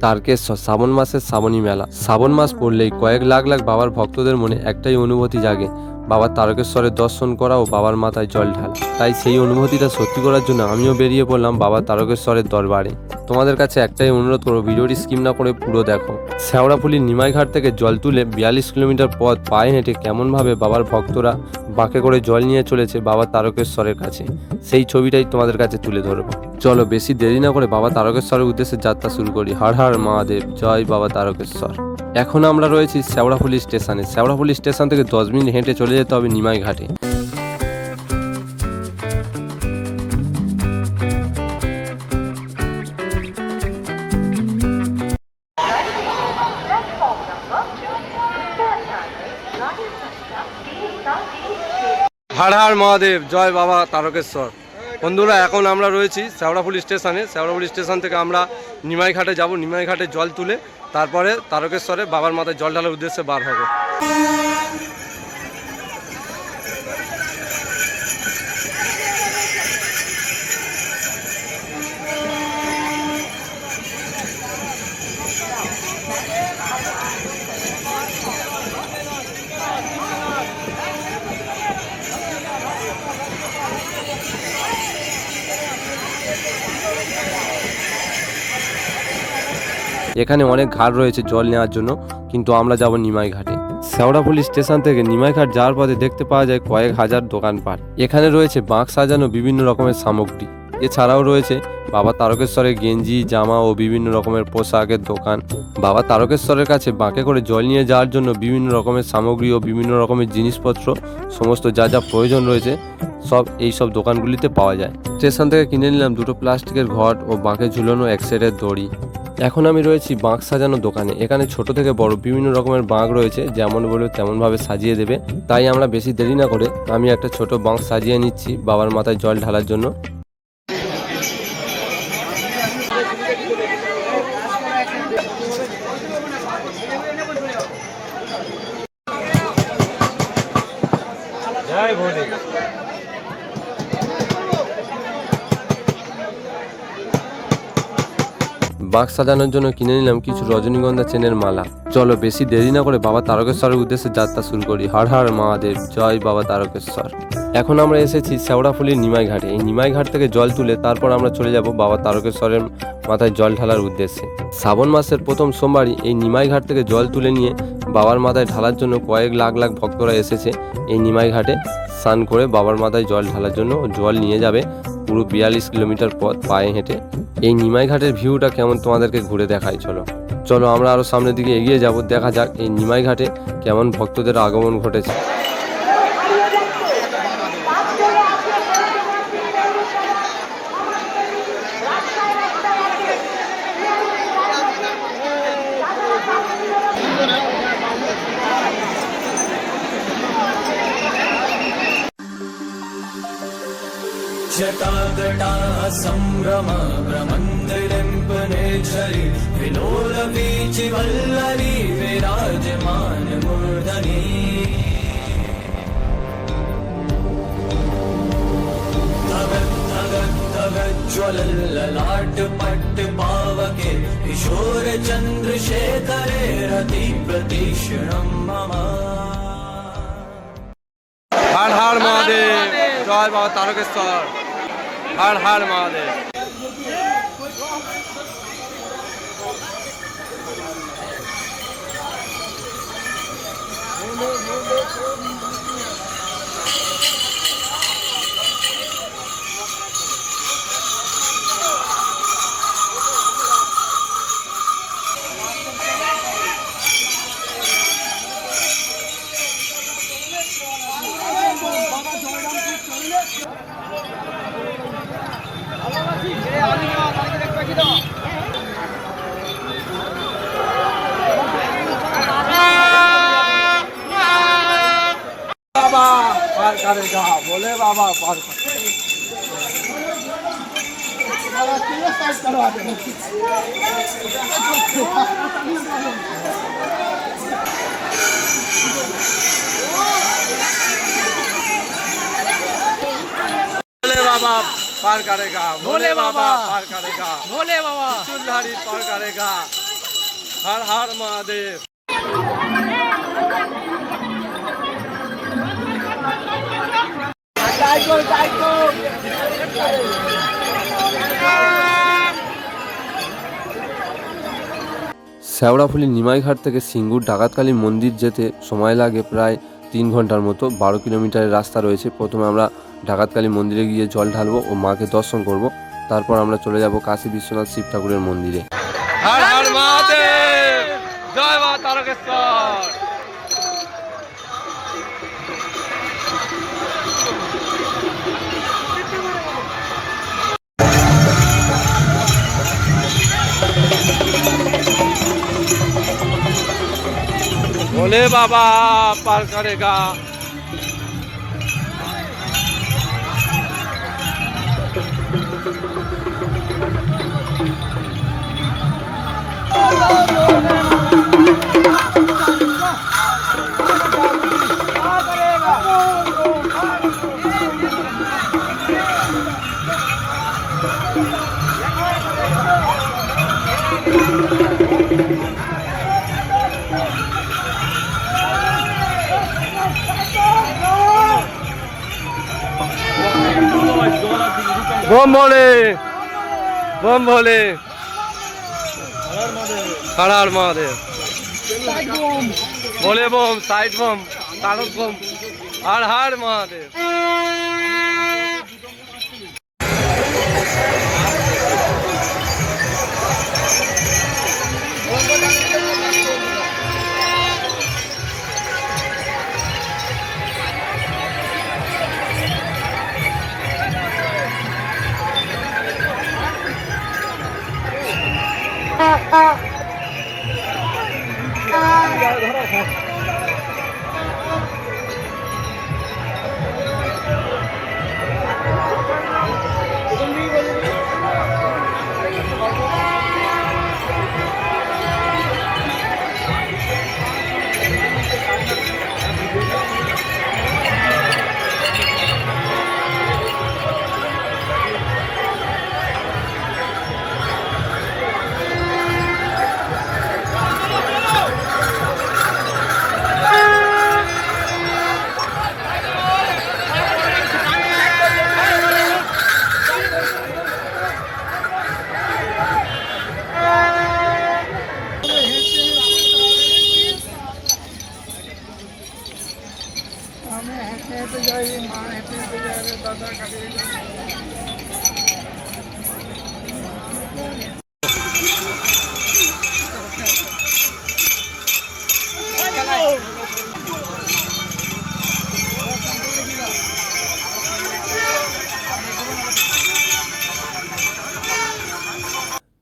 তারকেশ্বর শ্রাবণ মাসের শ্রাবণী মেলা। শ্রাবণ মাস পড়লেই কয়েক লাখ লাখ বাবার ভক্তদের মনে একটাই অনুভূতি জাগে, বাবার তারকেশ্বরের দর্শন করা ও বাবার মাথায় জল ঢালা। তাই সেই অনুভূতিটা সত্যি করার জন্য আমিও বেরিয়ে পড়লাম বাবা তারকেশ্বরের দরবারে। তোমাদের কাছে একটাই অনুরোধ করবো, ভিডিওটি স্কিপ না করে পুরো দেখো। শেওড়াফুলির নিমাইঘাট থেকে জল তুলে 42 কিলোমিটার পথ পায়ে হেঁটে কেমনভাবে বাবার ভক্তরা বাঁকে করে জল নিয়ে চলেছে বাবা তারকেশ্বরের কাছে, সেই ছবিটাই তোমাদের কাছে তুলে ধরবো। চলো বেশি দেরি না করে বাবা তারকেশ্বরের উদ্দেশ্যে যাত্রা শুরু করি। হর হর মহাদেব, জয় বাবা তারকেশ্বর। এখন আমরা রয়েছি শেওড়াফুলি স্টেশনে। শেওড়াফুলি স্টেশন থেকে 10 মিনিট হেঁটে চলে যেতে হবে নিমাইঘাটে। হর হর মহাদেব, জয় বাবা তারকেশ্বর। বন্ধুরা, এখন আমরা রয়েছি শেওড়াফুলি স্টেশনে। শেওড়াফুলি স্টেশন থেকে আমরা নিমাইঘাটে যাব। নিমাইঘাটে জল তুলে তারপরে তারকেশ্বরে বাবার মাথায় জল ঢালার উদ্দেশ্যে বার হব। এখানে অনেক ঘাট রয়েছে জল নেওয়ার জন্য, কিন্তু আমরা যাব নিমাইঘাটে। শেওড়াফুলি স্টেশন থেকে নিমাইঘাট যাওয়ার পথে দেখতে পাওয়া যায় কয়েক হাজার দোকানপাট। এখানে রয়েছে বাঁক সাজানো বিভিন্ন রকমের সামগ্রী। এছাড়াও রয়েছে বাবা তারকেশ্বরের গেঞ্জি, জামা ও বিভিন্ন রকমের পোশাকের দোকান। বাবা তারকেশ্বরের কাছে বাঁকে করে জল নিয়ে যাওয়ার জন্য বিভিন্ন রকমের সামগ্রী ও বিভিন্ন রকমের জিনিসপত্র, সমস্ত যা যা প্রয়োজন রয়েছে সব এই সব দোকানগুলিতে পাওয়া যায়। স্টেশন থেকে কিনে নিলাম দুটো প্লাস্টিকের ঘট ও বাঁকে ঝুলানো এক সেটের দড়ি। এখন আমি রয়েছি বাঁক সাজানো দোকানে। এখানে ছোট থেকে বড় বিভিন্ন রকমের বাঁক রয়েছে, যেমন বলবে তেমনভাবে সাজিয়ে দেবে। তাই আমরা বেশি দেরি না করে আমি একটা ছোট বাঁক সাজিয়ে নিচ্ছি বাবার মাথায় জল ঢালার জন্য। জয় ভোলে। বাঁক সাজানোর জন্য কিনে নিলাম কিছু রজনীগন্ধা চেনের মালা। চলো বেশি দেরি না করে বাবা তারকেশ্বরের উদ্দেশ্যে যাত্রা শুরু করি। হর হর মহাদেব, জয় বাবা তারকেশ্বর। এখন আমরা এসেছি শেওড়াফুলির নিমাইঘাটে। এই নিমাইঘাট থেকে জল তুলে তারপর আমরা চলে যাব বাবা তারকেশ্বরের মাথায় জল ঢালার উদ্দেশ্যে। শ্রাবণ মাসের প্রথম সোমবারই এই নিমাইঘাট থেকে জল তুলে নিয়ে বাবার মাথায় ঢালার জন্য কয়েক লাখ লাখ ভক্তরা এসেছে এই নিমাইঘাটে স্নান করে বাবার মাথায় জল ঢালার জন্য। জল নিয়ে যাবে পুরো 42 কিলোমিটার পথ পায়ে হেঁটে। এই নিমাইঘাটের ভিউটা কেমন তোমাদেরকে ঘুরে দেখাই। চলো আমরা আরো সামনের দিকে এগিয়ে যাব, দেখা যাক এই নিমাইঘাটে কেমন ভক্তদের আগমন ঘটেছে। शतागटाः सम्भ्रम ब्रह्मन्दिलिम्पनेच्छरि विलोलवीचिवल्लरी विराजमान मूर्धनि ज्वलल्ललाट पट्ट पावके किशोर चन्द्रशेखरे रति प्रतीक्षणं मम। हर हर महादेव, जय बाबा तारकेश्वर। हर हर महादेव। बाबा पार करेगा, बोले बाबा पार बाबा पार करेगा, भोले बाबा पार करेगा, भोले बाबा चुल्हारी पार करेगा। হর হর মহাদেব। শেওড়াফুলি নিমাইঘাট থেকে সিঙ্গুর ডাকাতকালী মন্দির যেতে সময় লাগে প্রায় 3 ঘন্টার মতো। 12 কিলোমিটারের রাস্তা রয়েছে। প্রথমে আমরা ডাকাতকালী মন্দিরে গিয়ে জল ঢালবো ও মাকে দর্শন করব। তারপর আমরা চলে যাব কাশী বিশ্বনাথ শিব ঠাকুরের মন্দিরে। হর হর মহাদেব, জয় মা তারকেশ্বর। भोले बाबा पार करेगा। बम भोले, बम भोले, हर हर महादेव, भोले बम, साइड बम, तारक बम, हर हर महादेव।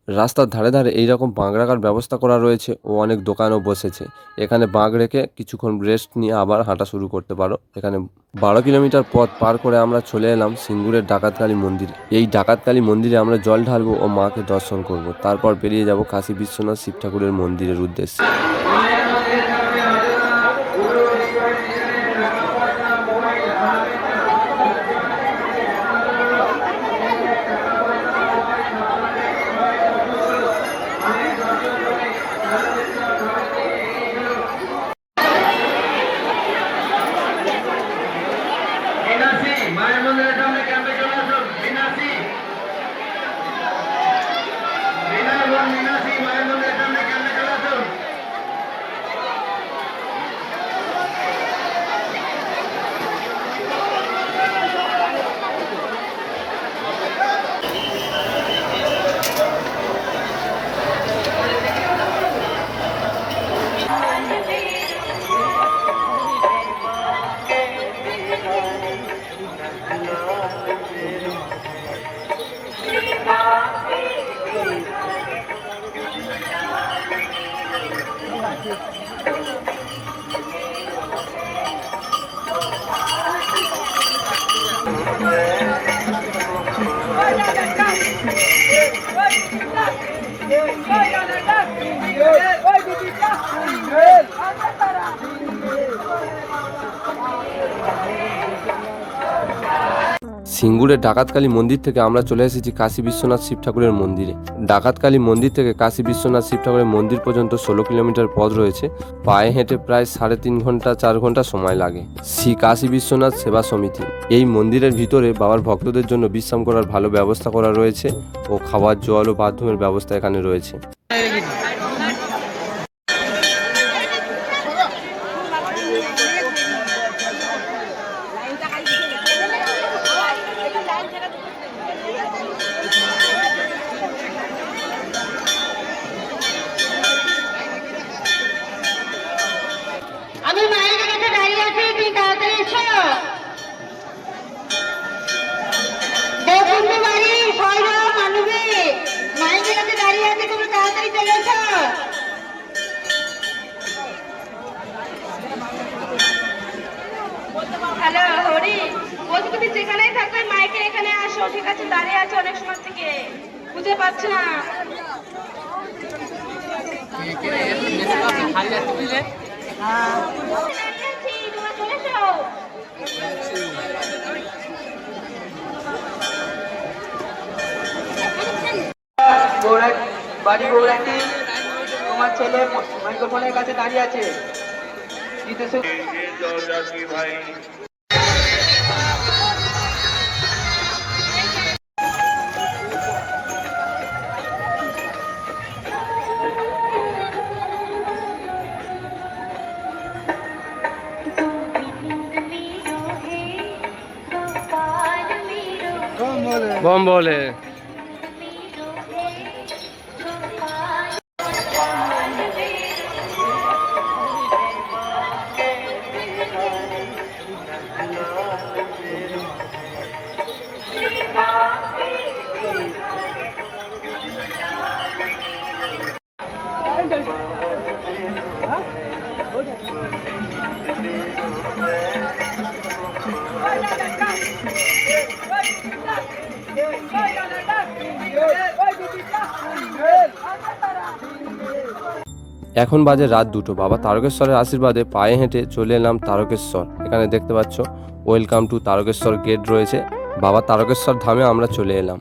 রাস্তার ধারে ধারে এইরকম বাঁক রাখার ব্যবস্থা করা রয়েছে ও অনেক দোকানও বসেছে। এখানে বাঁক রেখে কিছুক্ষণ রেস্ট নিয়ে আবার হাঁটা শুরু করতে পারো। এখানে 12 কিলোমিটার পথ পার করে আমরা চলে এলাম সিঙ্গুরের ডাকাতকালী মন্দিরে। এই ডাকাতকালী মন্দিরে আমরা জল ঢালবো ও মাকে দর্শন করব। তারপর বেরিয়ে যাব কাশী বিশ্বনাথ শিব ঠাকুরের মন্দিরের উদ্দেশ্যে। সিঙ্গুরের ডাকাতকালী মন্দির থেকে আমরা চলে এসেছি কাশী বিশ্বনাথ শিব ঠাকুরের মন্দিরে। ডাকাতকালী মন্দির থেকে কাশী বিশ্বনাথ শিব ঠাকুরের মন্দির পর্যন্ত 16 কিলোমিটার পথ রয়েছে। পায়ে হেঁটে প্রায় 3.5 ঘন্টা 4 ঘন্টা সময় লাগে। শ্রী কাশী বিশ্বনাথ সেবা সমিতি এই মন্দিরের ভিতরে বাবার ভক্তদের জন্য বিশ্রাম করার ভালো ব্যবস্থা করা রয়েছে ও খাবার, জল ও বাথরুমের ব্যবস্থা এখানে রয়েছে। আমি মায়ের কাছে দাঁড়িয়ে আছি, তুই তাড়াতাড়ি এসো। বৈকুণ্ঠ বাড়ি সয়রাম মানবে মায়ের কাছে দাঁড়িয়ে আছি, তুমি তাড়াতাড়ি চলে এসো। হ্যালো হরি, বলছি তুমি যেখানেই থাকবে মাইকে এখানে আসো, ঠিক আছে? দাঁড়িয়ে আছে অনেক সময় থেকে, বুঝতে পারছো না? তোমরা চলে এসো। বাড়ি গৌরাঙ্গি, তোমার ছেলে মাইক্রোফোনের কাছে দাঁড়িয়ে আছে। বম বলে এখন বাজে রাত 2টো। বাবা তারকেশ্বরের আশীর্বাদে পায়ে হেঁটে চলে এলাম তারকেশ্বর। এখানে দেখতে পাচ্ছ ওয়েলকাম টু তারকেশ্বর গেট রয়েছে। বাবা তারকেশ্বর ধামে আমরা চলে এলাম।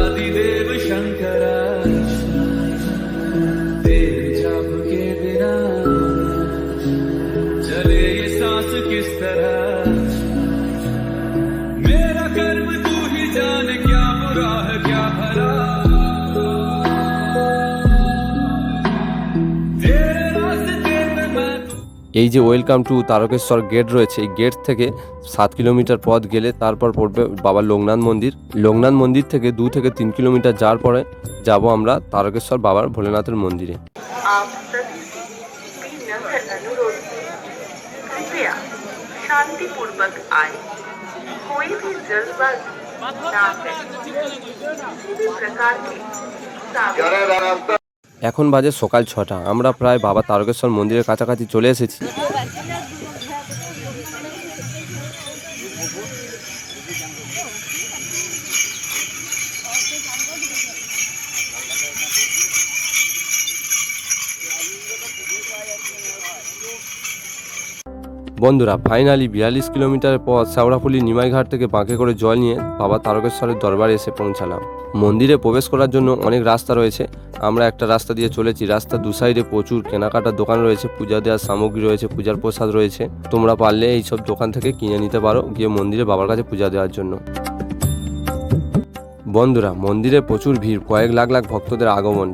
आदिदेव शंकरा, तेरे जाप के बिना चले ये सांस किस तरह। मेरा कर्म तू ही जाने, क्या बुरा है क्या भला। तेरे रास्ते पे मैं এই যে ওয়েলকাম টু তারকেশ্বর গেট রয়েছে, এই গেট থেকে 7 কিলোমিটার পথ গেলে তারপর পড়বে বাবা লোকনাথ মন্দির। লোকনাথ মন্দির থেকে 2 থেকে 3 কিলোমিটার যাওয়ার পরে যাব আমরা তারকেশ্বর বাবার ভোলেনাথের মন্দিরে। आप सभी से विनम्र अनुरोध है, कृपया शांतिपूर्वक आए, कोई भी जल्दबाजी ना करें। किसी भी प्रकार के सावधानी এখন বাজে সকাল 6টা। আমরা প্রায় বাবা তারকেশ্বর মন্দিরের কাছাকাছি চলে এসেছি। বন্ধুরা ফাইনালি 42 কিলোমিটার পথ শেওড়াফুলি নিমাইঘাট থেকে বাঁকে করে জল নিয়ে বাবা তারকেশ্বরের দরবারে এসে পৌঁছালাম। মন্দিরে প্রবেশ করার জন্য অনেক রাস্তা রয়েছে। আমরা একটা রাস্তা দিয়ে চলেছি। রাস্তার দু সাইডে প্রচুর কেনাকাটার দোকান রয়েছে, পূজা দেওয়ার সামগ্রী রয়েছে, পূজার প্রসাদ রয়েছে। তোমরা পারলে এইসব দোকান থেকে কিনে নিতে পারো গিয়ে মন্দিরে বাবার কাছে পূজা দেওয়ার জন্য। বন্ধুরা মন্দিরে প্রচুর ভিড়, কয়েক লাখ লাখ ভক্তদের আগমন।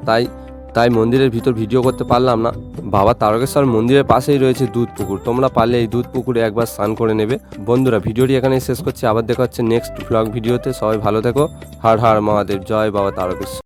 তাই মন্দিরের ভিতর ভিডিও করতে পারলাম না। বাবা তারকেশ্বর মন্দিরের পাশেই রয়েছে দুধ পুকুর। তোমরা পারলে এই দুধ পুকুরে একবার স্নান করে নেবে। বন্ধুরা ভিডিওটি এখানেই শেষ করছি। আবার দেখা হচ্ছে নেক্সট ব্লগ ভিডিওতে। সবাই ভালো থেকো। হর হর মহাদেব, জয় বাবা তারকেশ্বর।